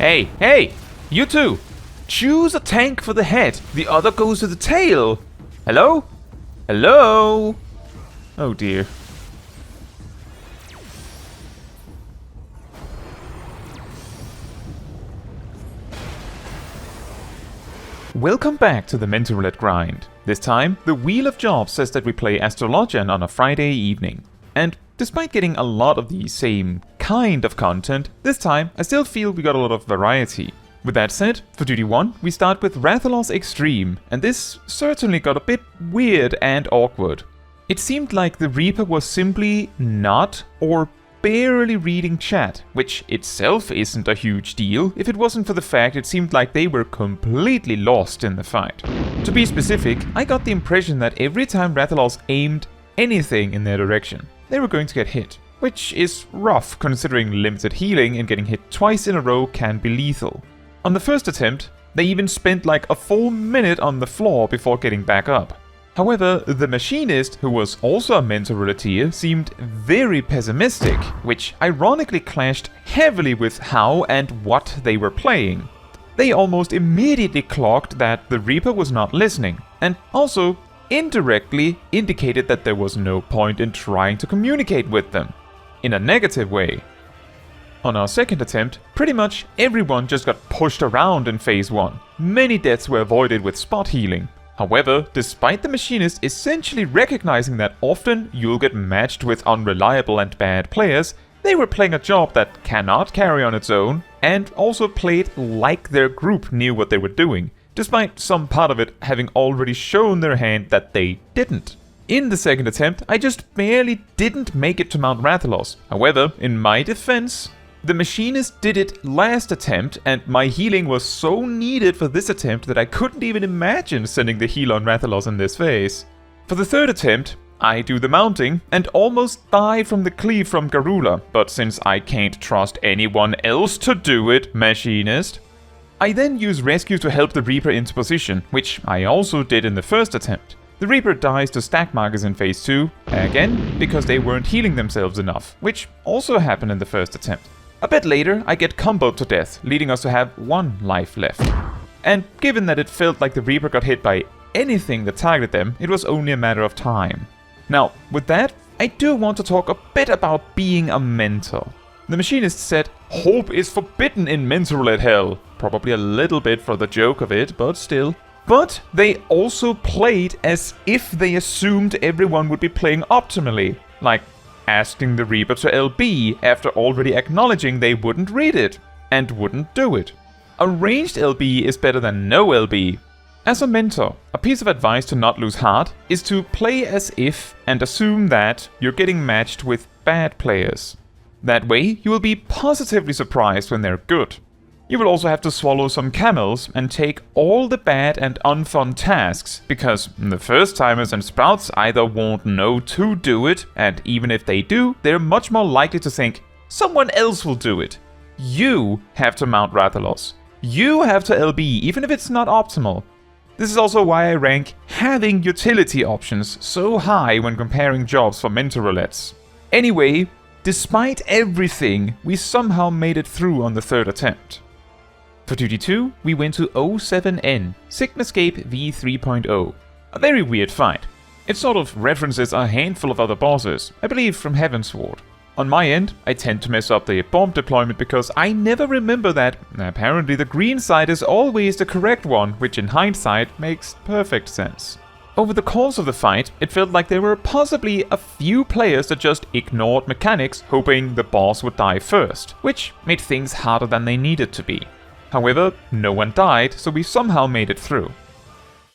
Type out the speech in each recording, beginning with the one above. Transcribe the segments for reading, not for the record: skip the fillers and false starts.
Hey, hey! You two! Choose a tank for the head, the other goes to the tail! Hello? Hello? Oh dear. Welcome back to the Mentor Roulette grind. This time, the Wheel of Jobs says that we play Astrologian on a Friday evening. And despite getting a lot of the same kind of content, this time I still feel we got a lot of variety. With that said, for Duty 1, we start with Rathalos Extreme, and this certainly got a bit weird and awkward. It seemed like the Reaper was simply not or barely reading chat, which itself isn't a huge deal if it wasn't for the fact it seemed like they were completely lost in the fight. To be specific, I got the impression that every time Rathalos aimed anything in their direction, they were going to get hit, which is rough considering limited healing and getting hit twice in a row can be lethal. On the first attempt, they even spent like a full minute on the floor before getting back up. However, the Machinist, who was also a Mentor Rouletteer, seemed very pessimistic, which ironically clashed heavily with how and what they were playing. They almost immediately clocked that the Reaper was not listening, and also indirectly indicated that there was no point in trying to communicate with them, in a negative way. On our second attempt, pretty much everyone just got pushed around in phase 1. Many deaths were avoided with spot healing. However, despite the Machinist essentially recognizing that often you'll get matched with unreliable and bad players, they were playing a job that cannot carry on its own, and also played like their group knew what they were doing, despite some part of it having already shown their hand that they didn't. In the second attempt, I just barely didn't make it to Mount Rathalos. However, in my defense, the Machinist did it last attempt, and my healing was so needed for this attempt that I couldn't even imagine sending the heal on Rathalos in this phase. For the third attempt, I do the mounting, and almost die from the cleave from Garula, but since I can't trust anyone else to do it, Machinist, I then use Rescue to help the Reaper into position, which I also did in the first attempt. The Reaper dies to stack markers in phase 2, again because they weren't healing themselves enough, which also happened in the first attempt. A bit later, I get comboed to death, leading us to have 1 life left. And given that it felt like the Reaper got hit by anything that targeted them, it was only a matter of time. Now, with that, I do want to talk a bit about being a mentor. The Machinist said, "Hope is forbidden in Mentor Roulette hell." Probably a little bit for the joke of it, but still. But they also played as if they assumed everyone would be playing optimally, like asking the Reaper to LB after already acknowledging they wouldn't read it, and wouldn't do it. A ranged LB is better than no LB. As a mentor, a piece of advice to not lose heart is to play as if and assume that you're getting matched with bad players. That way, you will be positively surprised when they're good. You will also have to swallow some camels and take all the bad and unfun tasks, because the first-timers and sprouts either won't know to do it, and even if they do, they're much more likely to think, someone else will do it. You have to mount Rathalos. You have to LB, even if it's not optimal. This is also why I rank having utility options so high when comparing jobs for Mentor Roulettes. Anyway, despite everything, we somehow made it through on the third attempt. For Duty 2, we went to 07N, Sigmascape v3.0. A very weird fight. It sort of references a handful of other bosses, I believe from Heavensward. On my end, I tend to mess up the bomb deployment because I never remember that apparently the green side is always the correct one, which in hindsight makes perfect sense. Over the course of the fight, it felt like there were possibly a few players that just ignored mechanics, hoping the boss would die first, which made things harder than they needed to be. However, no one died, so we somehow made it through.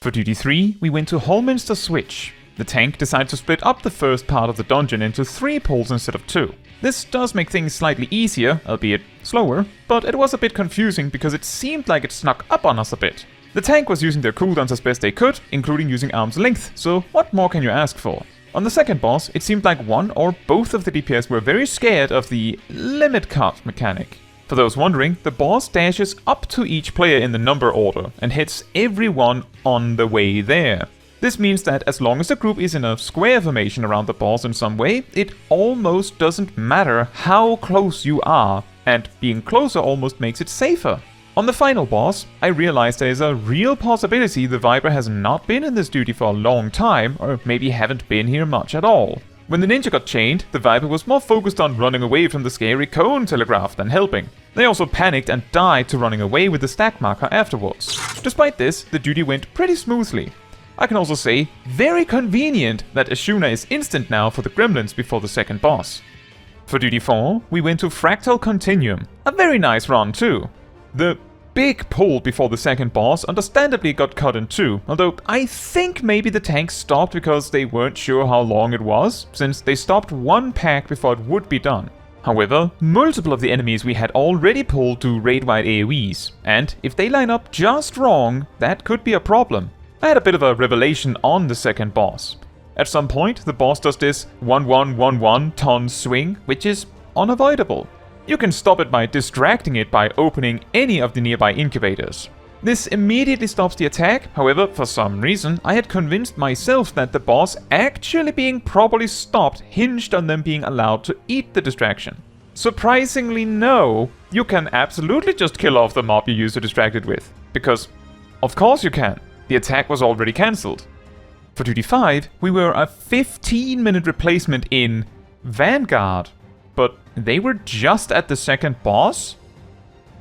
For Duty 3, we went to Holminster Switch. The tank decided to split up the first part of the dungeon into 3 pools instead of 2. This does make things slightly easier, albeit slower, but it was a bit confusing because it seemed like it snuck up on us a bit. The tank was using their cooldowns as best they could, including using arm's length, so what more can you ask for? On the second boss, it seemed like one or both of the DPS were very scared of the limit cut mechanic. For those wondering, the boss dashes up to each player in the number order and hits everyone on the way there. This means that as long as the group is in a square formation around the boss in some way, it almost doesn't matter how close you are, and being closer almost makes it safer. On the final boss, I realized there is a real possibility the Viper has not been in this duty for a long time, or maybe haven't been here much at all. When the ninja got chained, the Viper was more focused on running away from the scary cone telegraph than helping. They also panicked and died to running away with the stack marker afterwards. Despite this, the duty went pretty smoothly. I can also say, very convenient that Ashuna is instant now for the gremlins before the second boss. For duty 4, we went to Fractal Continuum. A very nice run too. The big pull before the second boss understandably got cut in two, although I think maybe the tanks stopped because they weren't sure how long it was, since they stopped one pack before it would be done. However, multiple of the enemies we had already pulled do raid-wide AoEs, and if they line up just wrong, that could be a problem. I had a bit of a revelation on the second boss. At some point, the boss does this 1-1-1-1 ton swing, which is unavoidable. You can stop it by distracting it by opening any of the nearby incubators. This immediately stops the attack, however, for some reason, I had convinced myself that the boss actually being properly stopped hinged on them being allowed to eat the distraction. Surprisingly, no, you can absolutely just kill off the mob you used to distract it with. Because, of course you can, the attack was already cancelled. For duty 5, we were a 15-minute replacement in Vanguard. But they were just at the second boss?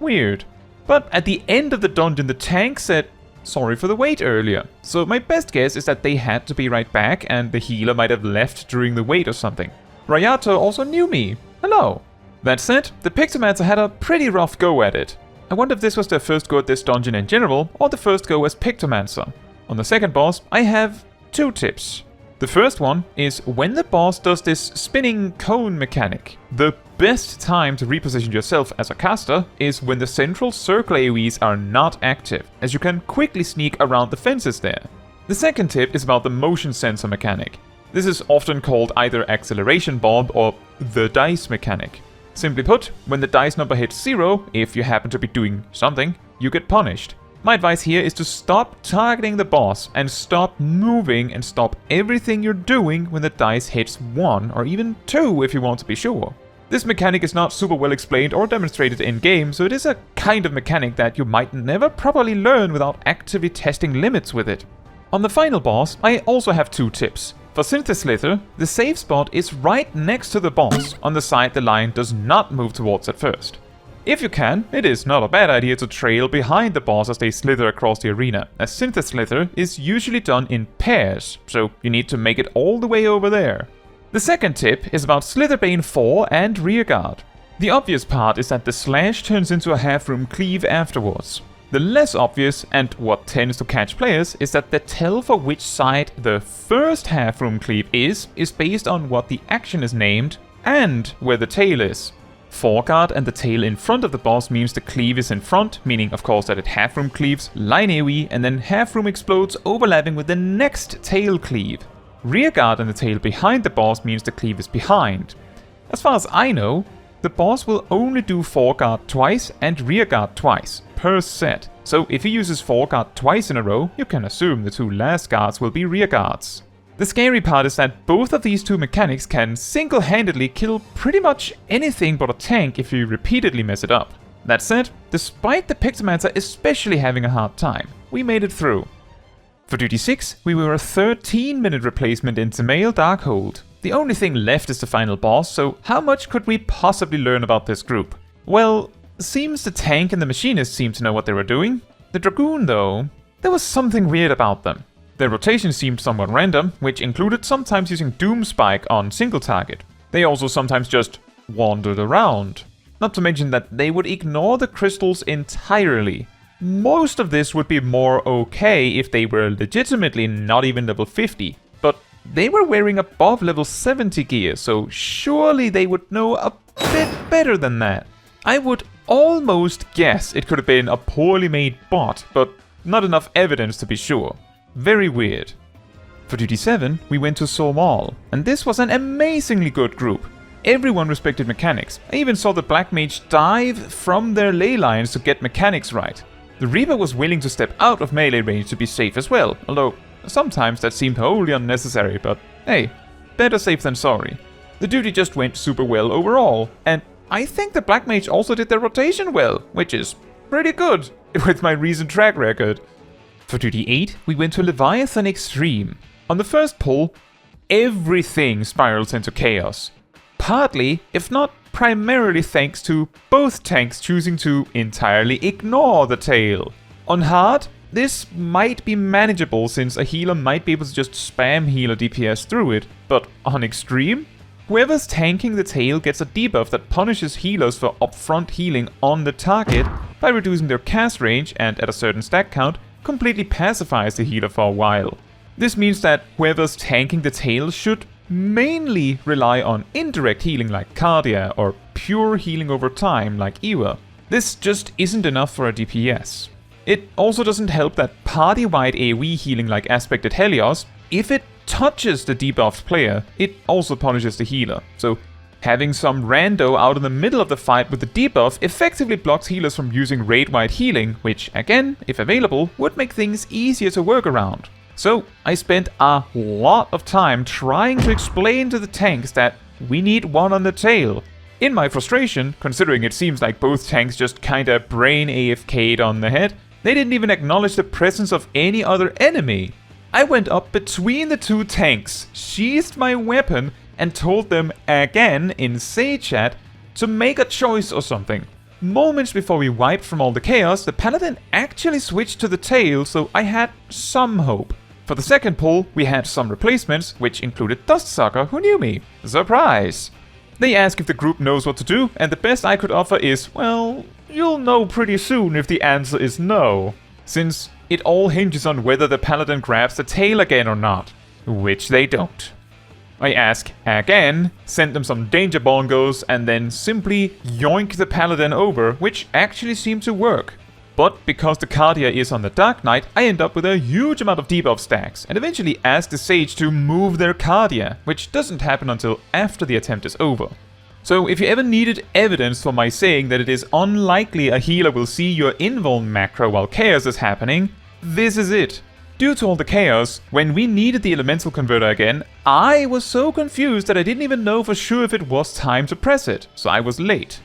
Weird. But at the end of the dungeon, the tank said, sorry for the wait earlier. So my best guess is that they had to be right back and the healer might have left during the wait or something. Rayato also knew me. Hello. That said, the Pixelmancer had a pretty rough go at it. I wonder if this was their first go at this dungeon in general, or the first go as Pictomancer. On the second boss, I have 2 tips. The first one is when the boss does this spinning cone mechanic. The best time to reposition yourself as a caster is when the central circle AoEs are not active, as you can quickly sneak around the fences there. The second tip is about the motion sensor mechanic. This is often called either acceleration bomb or the dice mechanic. Simply put, when the dice number hits 0, if you happen to be doing something, you get punished. My advice here is to stop targeting the boss and stop moving and stop everything you're doing when the dice hits 1 or even 2 if you want to be sure. This mechanic is not super well explained or demonstrated in-game, so it is a kind of mechanic that you might never properly learn without actively testing limits with it. On the final boss, I also have 2 tips. For Syntheslither, the save spot is right next to the boss, on the side the line does not move towards at first. If you can, it is not a bad idea to trail behind the boss as they slither across the arena, as Syntheslither is usually done in pairs, so you need to make it all the way over there. The second tip is about Slitherbane 4 and Rearguard. The obvious part is that the slash turns into a half-room cleave afterwards. The less obvious, and what tends to catch players, is that the tell for which side the first half-room cleave is based on what the action is named and where the tail is. Foreguard and the tail in front of the boss means the cleave is in front, meaning of course that it half-room cleaves, line AoE, and then half-room explodes overlapping with the next tail cleave. Rearguard and the tail behind the boss means the cleave is behind. As far as I know, the boss will only do foreguard twice and rearguard twice, per set. So if he uses foreguard twice in a row, you can assume the 2 last guards will be rearguards. The scary part is that both of these 2 mechanics can single-handedly kill pretty much anything but a tank if you repeatedly mess it up. That said, despite the Pixelmancer especially having a hard time, we made it through. For duty 6, we were a 13-minute replacement in Dzemael Darkhold. The only thing left is the final boss, so how much could we possibly learn about this group? Well, seems the tank and the machinist seemed to know what they were doing. The Dragoon, though, there was something weird about them. Their rotation seemed somewhat random, which included sometimes using Doom Spike on single target. They also sometimes just wandered around. Not to mention that they would ignore the crystals entirely. Most of this would be more okay if they were legitimately not even level 50, but they were wearing above level 70 gear, so surely they would know a bit better than that. I would almost guess it could have been a poorly made bot, but not enough evidence to be sure. Very weird. For duty 7, we went to Sohm, and this was an amazingly good group. Everyone respected mechanics. I even saw the Black Mage dive from their ley lines to get mechanics right. The Reaper was willing to step out of melee range to be safe as well, although sometimes that seemed wholly unnecessary, but hey, better safe than sorry. The duty just went super well overall, and I think the Black Mage also did their rotation well, which is pretty good with my recent track record. For duty 8, we went to Leviathan Extreme. On the first pull, everything spirals into chaos. Partly, if not primarily thanks to both tanks choosing to entirely ignore the tail. On hard, this might be manageable since a healer might be able to just spam healer DPS through it, but on extreme, whoever's tanking the tail gets a debuff that punishes healers for upfront healing on the target by reducing their cast range and at a certain stack count, completely pacifies the healer for a while. This means that whoever's tanking the tail should mainly rely on indirect healing like Cardia or pure healing over time like Ewa. This just isn't enough for a DPS. It also doesn't help that party-wide AoE healing like Aspected Helios, if it touches the debuffed player, it also punishes the healer. So having some rando out in the middle of the fight with the debuff effectively blocks healers from using raid-wide healing, which again, if available, would make things easier to work around. So I spent a lot of time trying to explain to the tanks that we need one on the tail. In my frustration, considering it seems like both tanks just kinda brain AFK'd on the head, they didn't even acknowledge the presence of any other enemy. I went up between the two tanks, sheathed my weapon, and told them again in Sage chat to make a choice or something. Moments before we wiped from all the chaos, the Paladin actually switched to the tail, so I had some hope. For the second pull, we had some replacements, which included Dustsucker, who knew me. Surprise! They ask if the group knows what to do, and the best I could offer is, well, you'll know pretty soon if the answer is no. Since it all hinges on whether the Paladin grabs the tail again or not. Which they don't. I ask again, send them some danger bongos, and then simply yoink the Paladin over, which actually seemed to work. But because the Cardia is on the Dark Knight, I end up with a huge amount of debuff stacks, and eventually ask the Sage to move their Cardia, which doesn't happen until after the attempt is over. So if you ever needed evidence for my saying that it is unlikely a healer will see your invuln macro while chaos is happening, this is it. Due to all the chaos, when we needed the elemental converter again, I was so confused that I didn't even know for sure if it was time to press it, so I was late.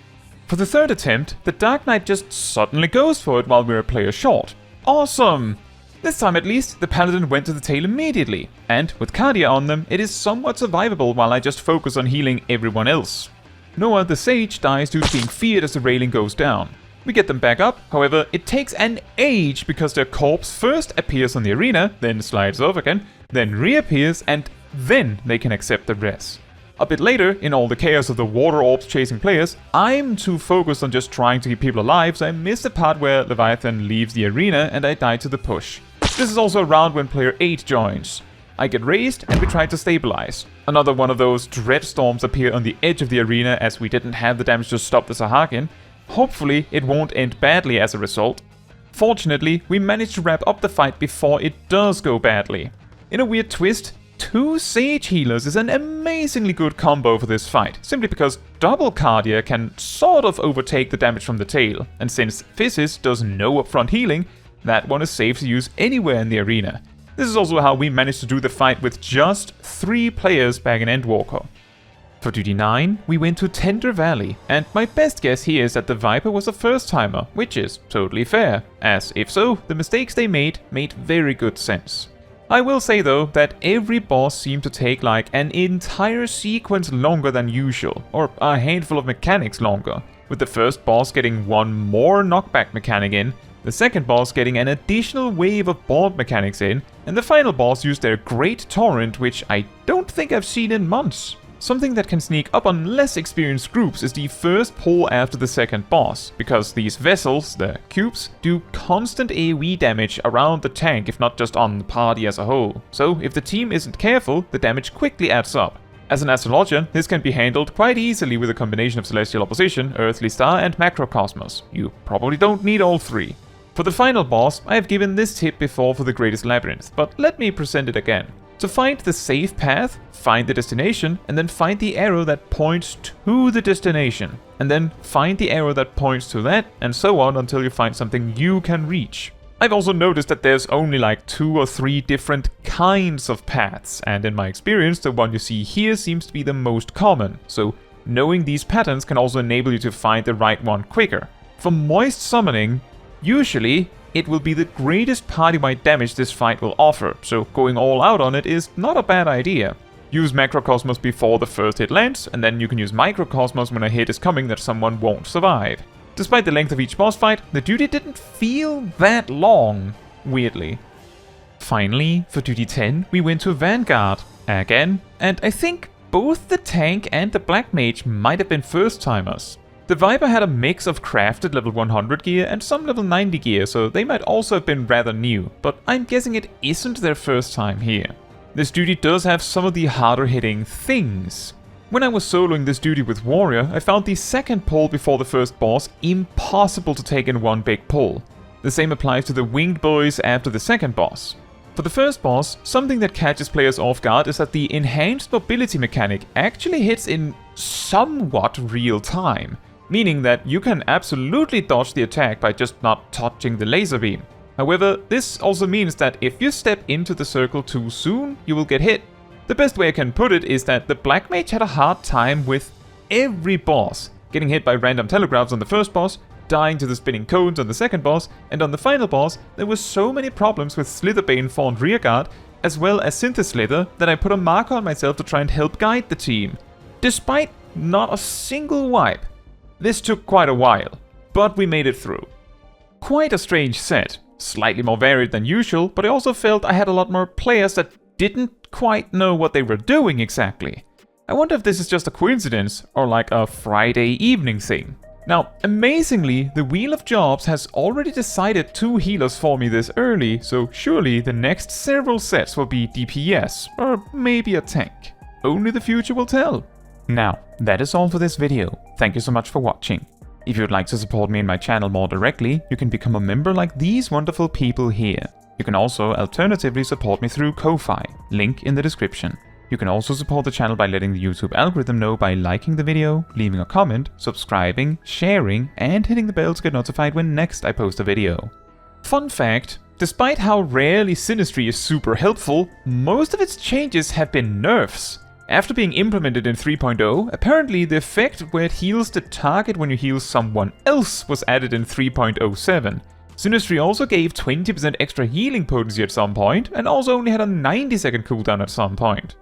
For the third attempt, the Dark Knight just suddenly goes for it while we're a player short. Awesome! This time at least, the Paladin went to the tail immediately, and with Cardia on them, it is somewhat survivable while I just focus on healing everyone else. Noah the Sage dies due to being feared as the railing goes down. We get them back up, however, it takes an age because their corpse first appears on the arena, then slides off again, then reappears, and then they can accept the res. A bit later, in all the chaos of the water orbs chasing players, I'm too focused on just trying to keep people alive, so I miss the part where Leviathan leaves the arena and I die to the push. This is also around when player 8 joins. I get raised and we try to stabilize. Another one of those dread storms appear on the edge of the arena as we didn't have the damage to stop the Sahagin. Hopefully it won't end badly as a result. Fortunately, we managed to wrap up the fight before it does go badly. In a weird twist, 2 Sage healers is an amazingly good combo for this fight, simply because double Cardia can sort of overtake the damage from the tail, and since Physis does no upfront healing, that one is safe to use anywhere in the arena. This is also how we managed to do the fight with just 3 players back in Endwalker. For duty 9, we went to Tender Valley, and my best guess here is that the Viper was a first-timer, which is totally fair, as if so, the mistakes they made very good sense. I will say though that every boss seemed to take like an entire sequence longer than usual, or a handful of mechanics longer, with the first boss getting one more knockback mechanic in, the second boss getting an additional wave of board mechanics in, and the final boss used their Great Torrent, which I don't think I've seen in months. Something that can sneak up on less experienced groups is the first pull after the second boss, because these vessels, the cubes, do constant AoE damage around the tank if not just on the party as a whole, so if the team isn't careful, the damage quickly adds up. As an Astrologian, this can be handled quite easily with a combination of Celestial Opposition, Earthly Star and Macrocosmos. You probably don't need all 3. For the final boss, I have given this tip before for the Greatest Labyrinth, but let me present it again. To find the safe path, find the destination, and then find the arrow that points to the destination. And then find the arrow that points to that, and so on until you find something you can reach. I've also noticed that there's only like 2 or 3 different kinds of paths, and in my experience the one you see here seems to be the most common, so knowing these patterns can also enable you to find the right one quicker. For moist summoning, usually it will be the greatest party-wide damage this fight will offer, so going all out on it is not a bad idea. Use Macrocosmos before the first hit lands, and then you can use Microcosmos when a hit is coming that someone won't survive. Despite the length of each boss fight, the duty didn't feel that long, weirdly. Finally, for duty 10, we went to Vanguard again, and I think both the tank and the Black Mage might have been first-timers. The Viper had a mix of crafted level 100 gear and some level 90 gear, so they might also have been rather new, but I'm guessing it isn't their first time here. This duty does have some of the harder hitting things. When I was soloing this duty with Warrior, I found the second pull before the first boss impossible to take in one big pull. The same applies to the Winged Boys after the second boss. For the first boss, something that catches players off guard is that the enhanced mobility mechanic actually hits in somewhat real time, meaning that you can absolutely dodge the attack by just not touching the laser beam. However, this also means that if you step into the circle too soon, you will get hit. The best way I can put it is that the Black Mage had a hard time with every boss, getting hit by random telegraphs on the first boss, dying to the spinning cones on the second boss, and on the final boss there were so many problems with Slitherbane Fawned Rearguard, as well as Synthoslither, that I put a marker on myself to try and help guide the team. Despite not a single wipe. This took quite a while, but we made it through. Quite a strange set, slightly more varied than usual, but I also felt I had a lot more players that didn't quite know what they were doing exactly. I wonder if this is just a coincidence or like a Friday evening thing. Now, amazingly, the Wheel of Jobs has already decided 2 healers for me this early, so surely the next several sets will be DPS, or maybe a tank. Only the future will tell. Now, that is all for this video. Thank you so much for watching. If you would like to support me and my channel more directly, you can become a member like these wonderful people here. You can also alternatively support me through Ko-Fi, link in the description. You can also support the channel by letting the YouTube algorithm know by liking the video, leaving a comment, subscribing, sharing, and hitting the bell to get notified when next I post a video. Fun fact, despite how rarely Sinistry is super helpful, most of its changes have been nerfs. After being implemented in 3.0, apparently the effect where it heals the target when you heal someone else was added in 3.07. Sinistry also gave 20% extra healing potency at some point, and also only had a 90-second cooldown at some point.